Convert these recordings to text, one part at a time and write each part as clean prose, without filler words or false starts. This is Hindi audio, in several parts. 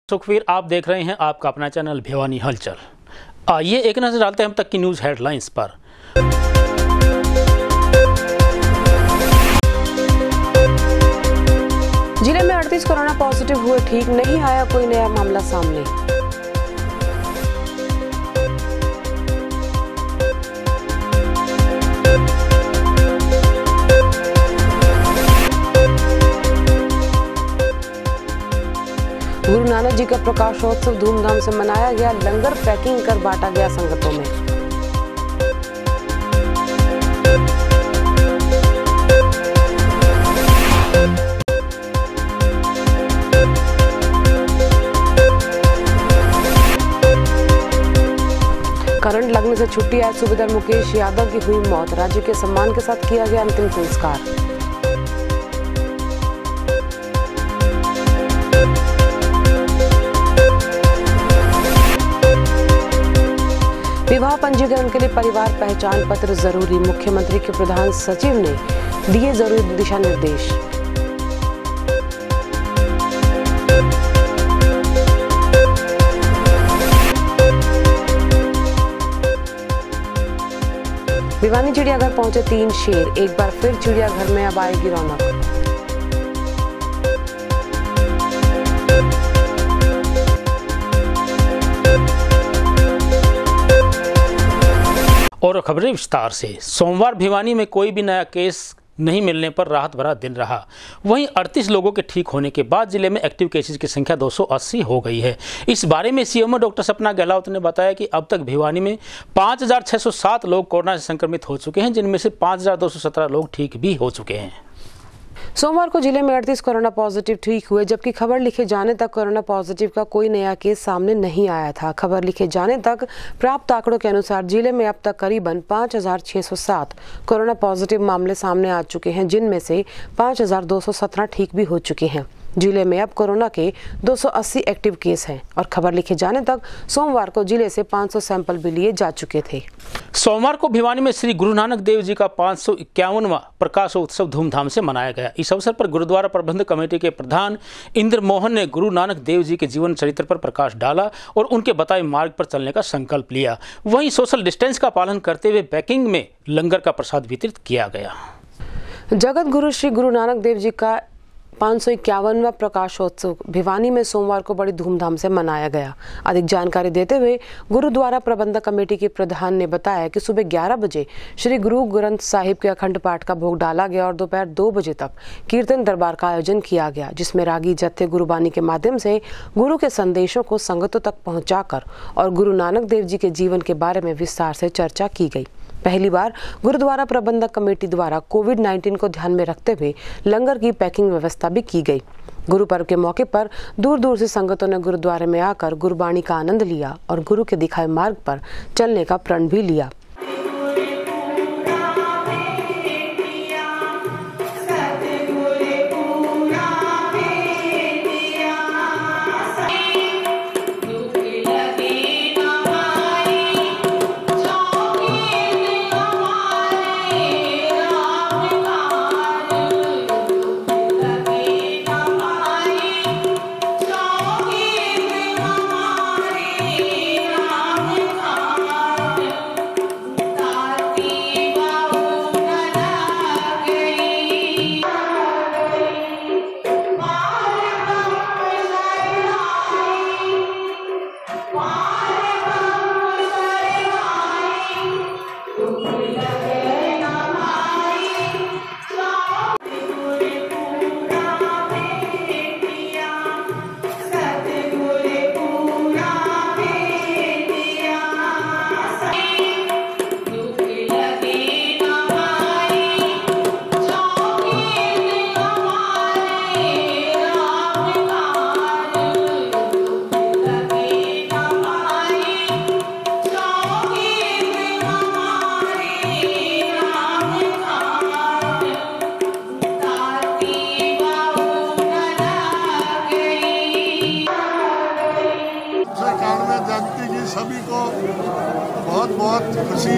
सुखवीर, आप देख रहे हैं आपका अपना चैनल भिवानी हलचल। आइए एक नजर डालते हैं हम तक की न्यूज हेडलाइंस पर। जिले में 38 कोरोना पॉजिटिव हुए ठीक, नहीं आया कोई नया मामला सामने। गुरु नानक जी का प्रकाशोत्सव धूमधाम से मनाया गया, लंगर पैकिंग कर बांटा गया संगतों में। करंट लगने से छुट्टी आए सूबेदार मुकेश यादव की हुई मौत, राज्य के सम्मान के साथ किया गया अंतिम संस्कार। विवाह पंजीकरण के लिए परिवार पहचान पत्र जरूरी, मुख्यमंत्री के प्रधान सचिव ने दिए जरूरी दिशा निर्देश। भिवानी चिड़ियाघर पहुंचे 3 शेर, एक बार फिर चिड़ियाघर में अब आएगी रौनक। और खबरें विस्तार से। सोमवार भिवानी में कोई भी नया केस नहीं मिलने पर राहत भरा दिन रहा। वहीं 38 लोगों के ठीक होने के बाद जिले में एक्टिव केसेस की संख्या 280 हो गई है। इस बारे में सीएमओ डॉक्टर सपना गहलोत ने बताया कि अब तक भिवानी में 5607 लोग कोरोना से संक्रमित हो चुके हैं, जिनमें से 5217 लोग ठीक भी हो चुके हैं। सोमवार को जिले में 38 कोरोना पॉजिटिव ठीक हुए, जबकि खबर लिखे जाने तक कोरोना पॉजिटिव का कोई नया केस सामने नहीं आया था। खबर लिखे जाने तक प्राप्त आंकड़ों के अनुसार जिले में अब तक करीबन 5607 कोरोना पॉजिटिव मामले सामने आ चुके हैं, जिनमें से 5217 ठीक भी हो चुके हैं। जिले में अब कोरोना के 280 एक्टिव केस हैं और खबर लिखे जाने तक सोमवार को जिले से 500 सैंपल भी लिए जा चुके थे। सोमवार को भिवानी में श्री गुरु नानक देव जी का 551वां प्रकाशोत्सव धूमधाम से मनाया गया। इस अवसर पर गुरुद्वारा प्रबंधक कमेटी के प्रधान इंद्र मोहन ने गुरु नानक देव जी के जीवन चरित्र पर प्रकाश डाला और उनके बताए मार्ग पर चलने का संकल्प लिया। वहीं सोशल डिस्टेंस का पालन करते हुए पैकिंग में लंगर का प्रसाद वितरित किया गया। जगत गुरु श्री गुरु नानक देव जी का 551वां प्रकाशोत्सव भिवानी में सोमवार को बड़ी धूमधाम से मनाया गया। अधिक जानकारी देते हुए गुरुद्वारा प्रबंधक कमेटी के प्रधान ने बताया कि सुबह 11 बजे श्री गुरु ग्रंथ साहिब के अखंड पाठ का भोग डाला गया और दोपहर 2 बजे तक कीर्तन दरबार का आयोजन किया गया, जिसमें रागी जत्थे गुरुबानी के माध्यम से गुरु के संदेशों को संगतों तक पहुँचाकर और गुरु नानक देव जी के जीवन के बारे में विस्तार से चर्चा की गई। पहली बार गुरुद्वारा प्रबंधक कमेटी द्वारा कोविड-19 को ध्यान में रखते हुए लंगर की पैकिंग व्यवस्था भी की गई। गुरु पर्व के मौके पर दूर दूर से संगतों ने गुरुद्वारे में आकर गुरुबाणी का आनंद लिया और गुरु के दिखाए मार्ग पर चलने का प्रण भी लिया। सभी को बहुत बहुत खुशी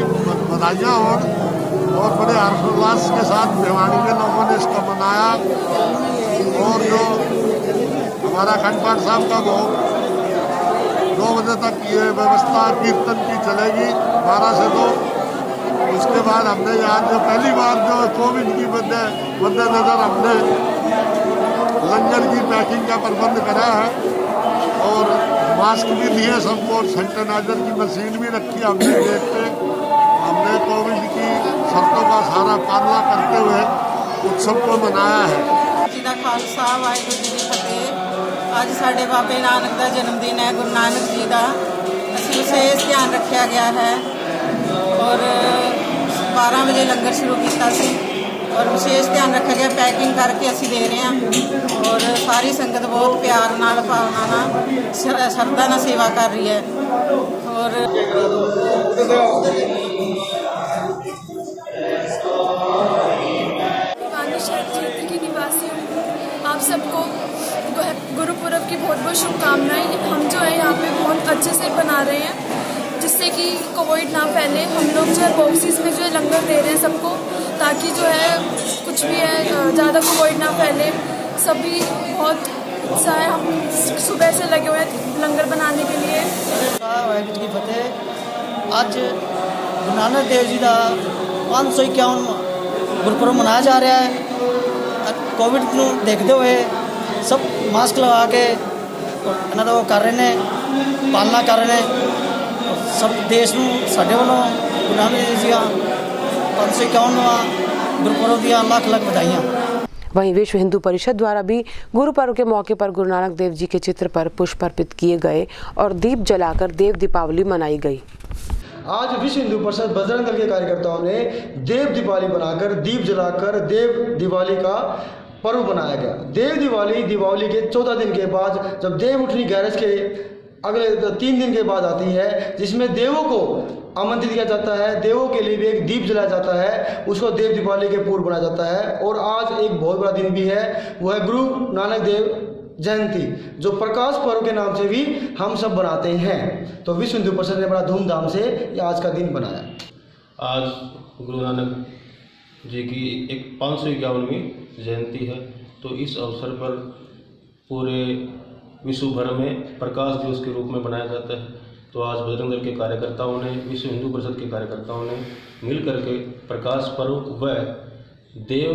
बधाइयाँ और बड़े हर्षोल्लास के साथ भिवानी के लोगों ने इसको मनाया। और जो हमारा अखंड पाठ साहब का भोग 2 बजे तक ये व्यवस्था कीर्तन की चलेगी 12 से 2। उसके बाद हमने यहाँ जो पहली बार जो कोविड की मद्देनजर हमने लंगर की पैकिंग का प्रबंध करा है और मास्क भी दिए सबको, सैनिटाइजर की मशीन भी रखी हमने गेट पे। हमने कोविड की शर्तों का सारा पालना करते हुए उत्सव को मनाया है। जी का खालसा वाहिगुरू जी की फतेह। अज साडे बाबे नानक का जन्मदिन है, गुरु नानक जी का। असीं विशेष ध्यान रखा गया है और 12 बजे लंगर शुरू किया और विशेष ध्यान रखा गया, पैकिंग करके असीं दे रहे हैं और सारी संगत बहुत प्यार नाल भावना नाल श्रद्धा नाल सेवा कर रही है। और क्षेत्र के निवासियों, आप सबको गुरुपुरब की बहुत बहुत शुभकामनाएं। हम जो है यहाँ पे बहुत अच्छे से बना रहे हैं जिससे कि कोविड ना फैले। हम लोग जो है बॉक्सेस में जो है लंगर दे रहे हैं सबको, ताकि जो है कुछ भी है ज़्यादा कोविड ना फैले। सभी बहुत उत्साह है, हम सुबह से लगे हुए हैं लंगर बनाने के लिए। वाहिगुरू जी की फतेह। अज गुरु नानक देव जी का 551 गुरपुरब मनाया जा रहा है। कोविड को देखते हुए सब मास्क लगा के इन्हों का कर रहे हैं, पालना कर रहे हैं। सब देश में साढ़े वालों गुरु नानक देव जी का 551वां गुरपुरब दियाँ लाख लाख बधाइयाँ। वहीं विश्व हिंदू परिषद द्वारा भी गुरु पर्व के मौके पर गुरु नानक देव जी के चित्र पर पुष्प अर्पित किए गए और दीप जलाकर देव दीपावली मनाई गई। आज विश्व हिंदू परिषद बजरंग दल के कार्यकर्ताओं ने देव दीपावली बनाकर दीप जलाकर देव दिवाली का पर्व बनाया गया। देव दिवाली के 14 दिन के बाद जब देव उठनी ग्यारस के अगले 3 दिन के बाद आती है, जिसमें देवों को आमंत्रित किया जाता है, देवों के लिए भी एक दीप जलाया जाता है, उसको देव दीपावली के पूर्व बनाया जाता है। और आज एक बहुत बड़ा दिन भी है, वो है गुरु नानक देव जयंती, जो प्रकाश पर्व के नाम से भी हम सब बनाते हैं। तो विश्व हिंदू परिषद ने बड़ा धूमधाम से ये आज का दिन बनाया। आज गुरु नानक जी की एक 551वीं जयंती है, तो इस अवसर पर पूरे विश्व भर में प्रकाश दिवस के रूप में बनाया जाता है। तो आज बजरंग दल के कार्यकर्ताओं ने, विश्व हिंदू परिषद के कार्यकर्ताओं ने मिल करके प्रकाश पर्व व देव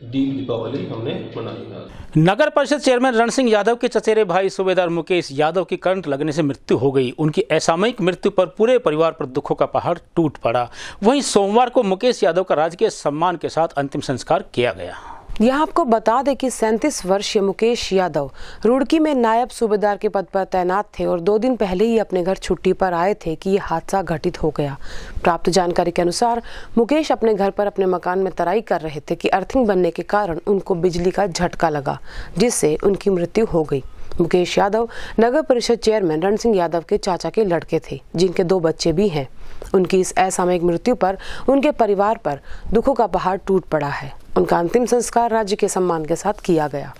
दीप दीपावली हमने मनाई है। नगर परिषद चेयरमैन रण सिंह यादव के चचेरे भाई सूबेदार मुकेश यादव की करंट लगने से मृत्यु हो गई। उनकी असामयिक मृत्यु पर पूरे परिवार पर दुखों का पहाड़ टूट पड़ा। वहीं सोमवार को मुकेश यादव का राजकीय सम्मान के साथ अंतिम संस्कार किया गया। यहाँ आपको बता दें कि 37 वर्षीय मुकेश यादव रुड़की में नायब सूबेदार के पद पर तैनात थे और 2 दिन पहले ही अपने घर छुट्टी पर आए थे कि ये हादसा घटित हो गया। प्राप्त जानकारी के अनुसार मुकेश अपने घर पर अपने मकान में तराई कर रहे थे कि अर्थिंग बनने के कारण उनको बिजली का झटका लगा, जिससे उनकी मृत्यु हो गई। मुकेश यादव नगर परिषद चेयरमैन रण सिंह यादव के चाचा के लड़के थे, जिनके 2 बच्चे भी हैं। उनकी इस असामयिक मृत्यु पर उनके परिवार पर दुखों का पहाड़ टूट पड़ा है। उनका अंतिम संस्कार राज्य के सम्मान के साथ किया गया।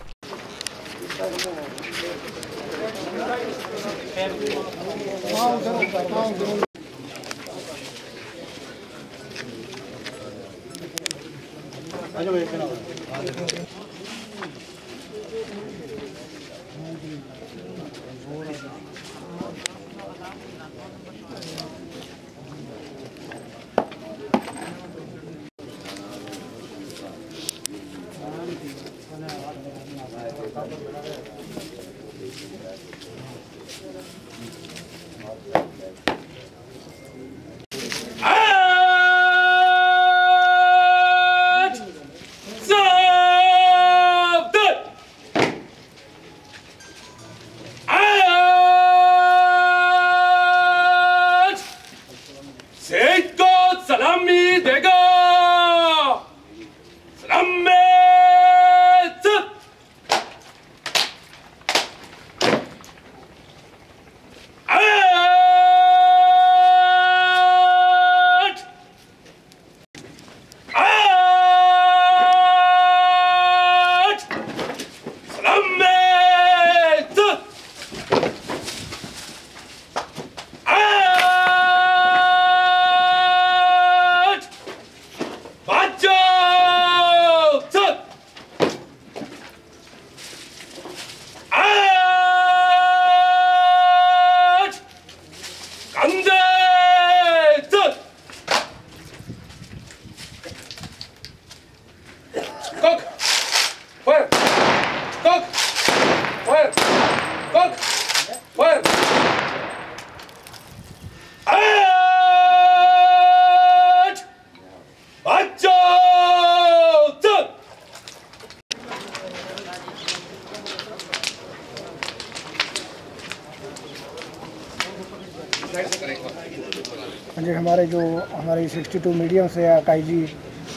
हमारे 62 मीडियम से आईजी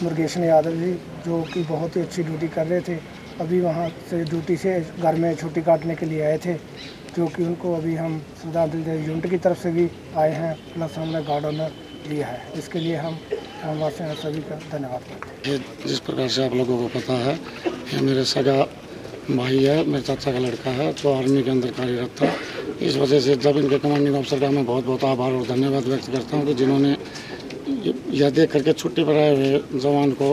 मुरुगेशन यादव जी, जो कि बहुत ही अच्छी ड्यूटी कर रहे थे, अभी वहाँ से ड्यूटी से घर में छुट्टी काटने के लिए आए थे, जो कि उनको अभी हम श्रद्धांजलि यूनिट की तरफ से भी आए हैं, प्लस हमने गार्ड ऑनर लिया है। इसके लिए हम ग्रामवासियों सभी का धन्यवाद करते हैं। जिस प्रकार से आप लोगों को पता है, ये मेरे सगा भाई है, मेरे चाचा का लड़का है, जो आर्मी के अंदर कार्यरत था। इस वजह से जब इनके कमांडिंग ऑफिसर का मैं बहुत बहुत आभार और धन्यवाद व्यक्त करता हूँ कि जिन्होंने यह देख करके छुट्टी पर आए हुए जवान को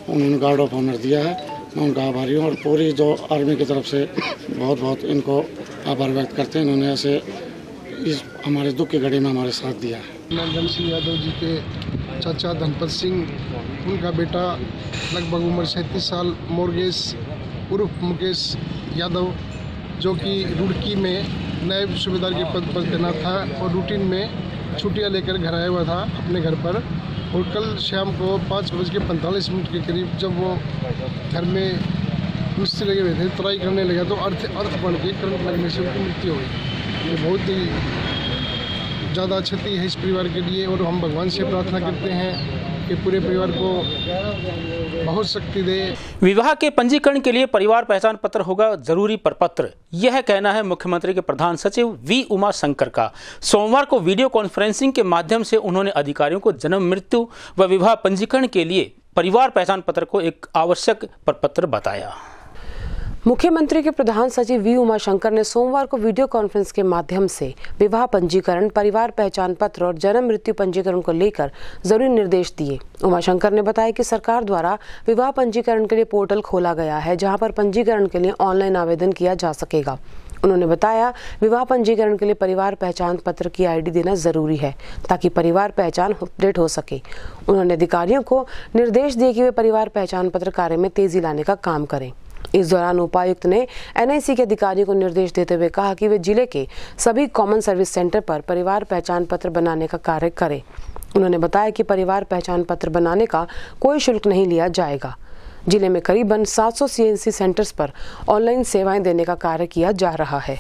उन्होंने गार्ड ऑफ ऑनर दिया है। मैं उनका आभारी हूँ और पूरी जो आर्मी की तरफ से बहुत बहुत इनको आभार व्यक्त करते हैं। इन्होंने ऐसे इस हमारे दुख की घड़ी में हमारे साथ दिया है। नंदन सिंह यादव जी के चाचा धनपत सिंह, उनका बेटा लगभग उम्र 37 साल मुरुगेश उर्फ मुकेश यादव, जो कि रुड़की में नायब सूबेदार के पद पर तैनात था और रूटीन में छुट्टियां लेकर घर आया हुआ था अपने घर पर। और कल शाम को 5:45 के करीब जब वो घर में मिस्त्री लगे हुए थे, तराई करने लगा तो अर्थ बन के करंट लगने से उनकी मृत्यु हो गई। ये बहुत ही ज़्यादा क्षति है इस परिवार के लिए और हम भगवान से प्रार्थना करते हैं कि पूरे परिवार को बहुत शक्ति दे। विवाह के पंजीकरण के लिए परिवार पहचान पत्र होगा जरूरी प्रपत्र, यह कहना है मुख्यमंत्री के प्रधान सचिव वी उमा शंकर का। सोमवार को वीडियो कॉन्फ्रेंसिंग के माध्यम से उन्होंने अधिकारियों को जन्म मृत्यु व विवाह पंजीकरण के लिए परिवार पहचान पत्र को एक आवश्यक प्रपत्र बताया। मुख्यमंत्री के प्रधान सचिव वी उमाशंकर ने सोमवार को वीडियो कॉन्फ्रेंस के माध्यम से विवाह पंजीकरण, परिवार पहचान पत्र और जन्म मृत्यु पंजीकरण को लेकर जरूरी निर्देश दिए। उमाशंकर ने बताया कि सरकार द्वारा विवाह पंजीकरण के लिए पोर्टल खोला गया है, जहां पर पंजीकरण के लिए ऑनलाइन आवेदन किया जा सकेगा। उन्होंने बताया विवाह पंजीकरण के लिए परिवार पहचान पत्र की आईडी देना जरूरी है ताकि परिवार पहचान अपडेट हो सके। उन्होंने अधिकारियों को निर्देश दिए कि वे परिवार पहचान पत्र कार्य में तेजी लाने का काम करें। इस दौरान उपायुक्त ने एनआईसी के अधिकारियों को निर्देश देते हुए कहा कि वे जिले के सभी कॉमन सर्विस सेंटर पर परिवार पहचान पत्र बनाने का कार्य करें। उन्होंने बताया कि परिवार पहचान पत्र बनाने का कोई शुल्क नहीं लिया जाएगा। जिले में करीबन 700 सीएनसी सेंटर्स पर ऑनलाइन सेवाएं देने का कार्य किया जा रहा है।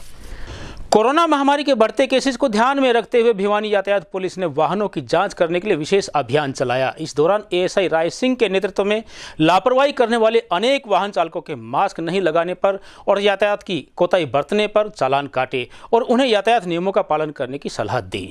कोरोना महामारी के बढ़ते केसेस को ध्यान में रखते हुए भिवानी यातायात पुलिस ने वाहनों की जांच करने के लिए विशेष अभियान चलाया। इस दौरान एएसआई राय सिंह के नेतृत्व में लापरवाही करने वाले अनेक वाहन चालकों के मास्क नहीं लगाने पर और यातायात की कोताही बरतने पर चालान काटे और उन्हें यातायात नियमों का पालन करने की सलाह दी।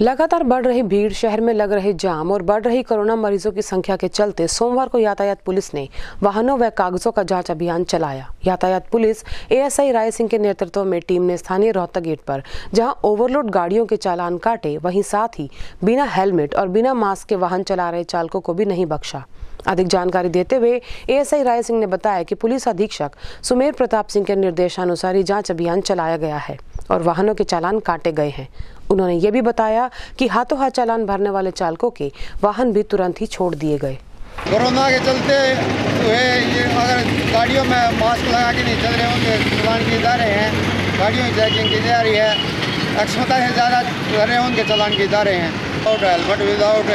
लगातार बढ़ रही भीड़, शहर में लग रहे जाम और बढ़ रही कोरोना मरीजों की संख्या के चलते सोमवार को यातायात पुलिस ने वाहनों व कागजों का जांच अभियान चलाया। यातायात पुलिस एएसआई राय सिंह के नेतृत्व में टीम ने स्थानीय रोहतक गेट पर जहां ओवरलोड गाड़ियों के चालान काटे, वहीं साथ ही बिना हेलमेट और बिना मास्क के वाहन चला रहे चालकों को भी नहीं बख्शा। अधिक जानकारी देते हुए एएसआई राय सिंह ने बताया कि पुलिस अधीक्षक सुमेर प्रताप सिंह के निर्देशानुसार ही जांच अभियान चलाया गया है और वाहनों के चालान काटे गए हैं। उन्होंने ये भी बताया कि हाथों हाथ चालान भरने वाले चालकों के वाहन भी तुरंत ही छोड़ दिए गए। कोरोना के चलते ये अगर गाड़ियों में मास्क लगा के नहीं चल रहे होंगे, चालान किए जा रहे हैं। गाड़ियों की चेकिंग की जा रही है, क्षमता से ज़्यादा कर रहे हैं उनके चालान किए जा रहे हैं। विदाउट हेलमेट, विदाउट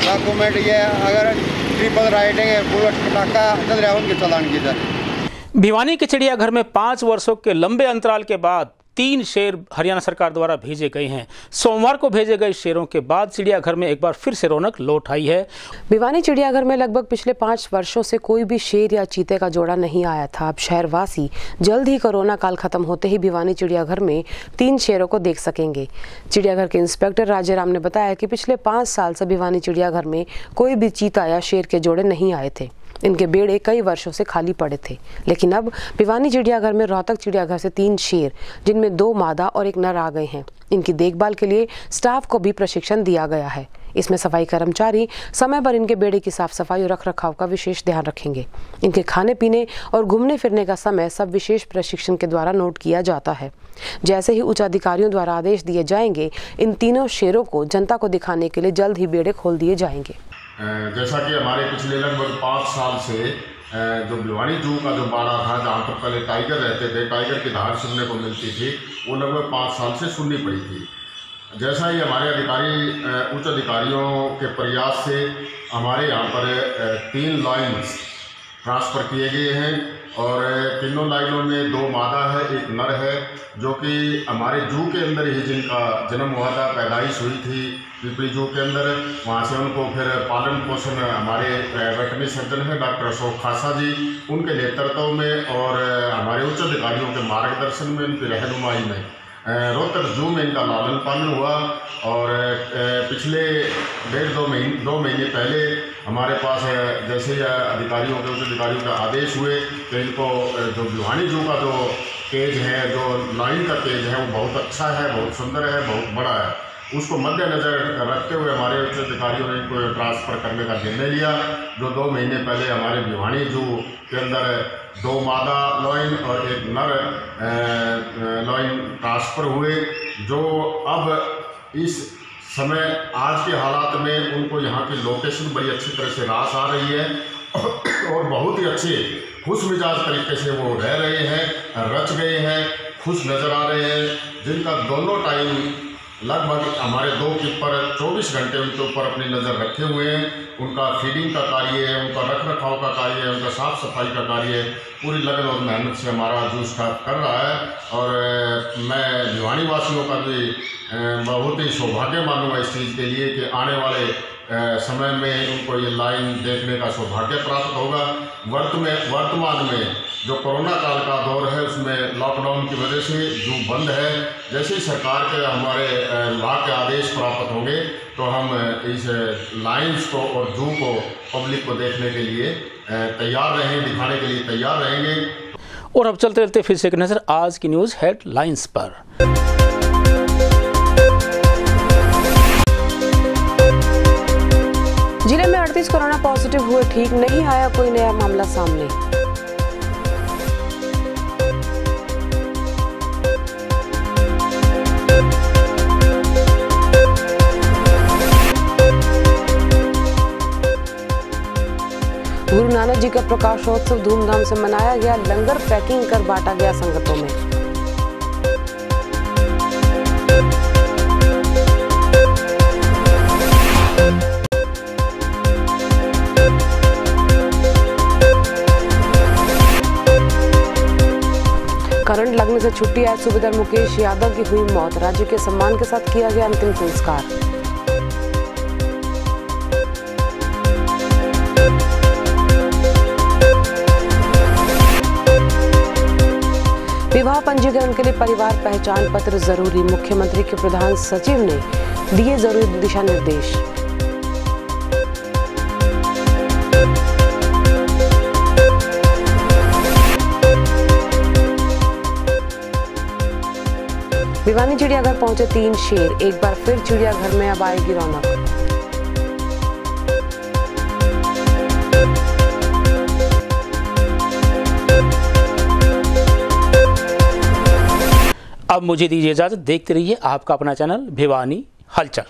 डॉक्यूमेंट, ये अगर ट्रिपल राइडिंग, बुलेट पटाखा चल रहा है उनके चालान किए जा रहे हैं। भिवानी के चिड़ियाघर में 5 वर्षों के लंबे अंतराल के बाद 3 शेर हरियाणा सरकार द्वारा भेजे गए हैं। सोमवार को भेजे गए शेरों के बाद चिड़ियाघर में एक बार फिर से रौनक लौट आई है। भिवानी चिड़ियाघर में लगभग पिछले 5 वर्षों से कोई भी शेर या चीते का जोड़ा नहीं आया था। अब शहरवासी जल्द ही कोरोना काल खत्म होते ही भिवानी चिड़ियाघर में 3 शेरों को देख सकेंगे। चिड़ियाघर के इंस्पेक्टर राजेराम ने बताया कि पिछले 5 साल से भिवानी चिड़ियाघर में कोई भी चीता या शेर के जोड़े नहीं आए थे। इनके बेड़े कई वर्षों से खाली पड़े थे, लेकिन अब भिवानी चिड़ियाघर में रोहतक चिड़ियाघर से 3 शेर, जिनमें 2 मादा और 1 नर आ गए हैं। इनकी देखभाल के लिए स्टाफ को भी प्रशिक्षण दिया गया है। इसमें सफाई कर्मचारी समय पर इनके बेड़े की साफ सफाई और रख रखाव का विशेष ध्यान रखेंगे। इनके खाने पीने और घूमने फिरने का समय सब विशेष प्रशिक्षण के द्वारा नोट किया जाता है। जैसे ही उच्च अधिकारियों द्वारा आदेश दिए जाएंगे, इन तीनों शेरों को जनता को दिखाने के लिए जल्द ही बेड़े खोल दिए जाएंगे। जैसा कि हमारे पिछले लगभग 5 साल से जो भिवानी जू का जो बाड़ा था, जहाँ पर पहले टाइगर रहते थे, टाइगर की धार सुनने को मिलती थी, वो लगभग 5 साल से सुननी पड़ी थी। जैसा ही हमारे अधिकारी उच्च अधिकारियों के प्रयास से हमारे यहाँ पर 3 लाइन्स ट्रांसफ़र किए गए हैं और तीनों लाइनों में 2 मादा है, 1 नर है, जो कि हमारे जू के अंदर ही जिनका जन्म हुआ था, पैदाइश हुई थी, पिपली जू के अंदर। वहाँ से उनको फिर पालन पोषण हमारे वेटरनरी सर्जन हैं डॉक्टर अशोक खासा जी, उनके नेतृत्व में और हमारे उच्च अधिकारियों के मार्गदर्शन में, उनकी रहनुमाई में रोहतक जू में इनका लालन पालन हुआ। और पिछले 1.5-2 महीने पहले हमारे पास जैसे अधिकारियों के, उच्च अधिकारियों के आदेश हुए कि इनको जो भिवानी जू का जो केज है, जो लाइन का केज है, वो बहुत अच्छा है, बहुत सुंदर है, बहुत बड़ा है। उसको मद्देनज़र रखते हुए हमारे उच्च अधिकारियों ने इनको ट्रांसफ़र करने का निर्णय लिया। जो 2 महीने पहले हमारे भिवानी जू के अंदर 2 मादा लॉइन और 1 नर लॉइन ट्रांसफ़र हुए, जो अब इस समय आज के हालात में उनको यहाँ की लोकेशन बड़ी अच्छी तरह से रास आ रही है और बहुत ही अच्छे खुश मिजाज तरीके से वो रह रहे हैं, रच गए हैं, खुश नज़र आ रहे हैं, जिनका दोनों टाइम लगभग हमारे 2 कीपर 24 घंटे उनके ऊपर अपनी नज़र रखे हुए हैं। उनका फीडिंग का कार्य है, उनका रख रखाव का कार्य है, उनका साफ़ सफाई का कार्य है, पूरी लगन और मेहनत से हमारा जू स्टाफ कर रहा है। और मैं भिवानी वासियों का भी बहुत ही सौभाग्य मानूंगा इस चीज़ के लिए कि आने वाले समय में उनको ये लाइन देखने का सौभाग्य प्राप्त होगा। वर्तमान में जो कोरोना काल का दौर है, उसमें लॉकडाउन की वजह से जू बंद है। जैसे ही सरकार के हमारे विभाग के आदेश प्राप्त होंगे तो हम इस लाइन्स को और जू को पब्लिक को देखने के लिए तैयार रहेंगे, दिखाने के लिए तैयार रहेंगे। और अब चलते चलते फिर से एक नज़र आज की न्यूज़ हेडलाइंस पर। जिले में 38 कोरोना पॉजिटिव हुए ठीक, नहीं आया कोई नया मामला सामने। गुरु नानक जी का प्रकाशोत्सव धूमधाम से मनाया गया, लंगर पैकिंग कर बांटा गया संगतों में। करंट लगने से छुट्टी आए सूबेदार मुकेश यादव की हुई मौत, राज्य के सम्मान के साथ किया गया अंतिम संस्कार। विवाह पंजीकरण के लिए परिवार पहचान पत्र जरूरी, मुख्यमंत्री के प्रधान सचिव ने दिए जरूरी दिशा निर्देश। भिवानी चिड़ियाघर पहुंचे 3 शेर, एक बार फिर चिड़ियाघर में अब आएगी रौनक। अब मुझे दीजिए इजाजत, देखते रहिए आपका अपना चैनल भिवानी हलचल।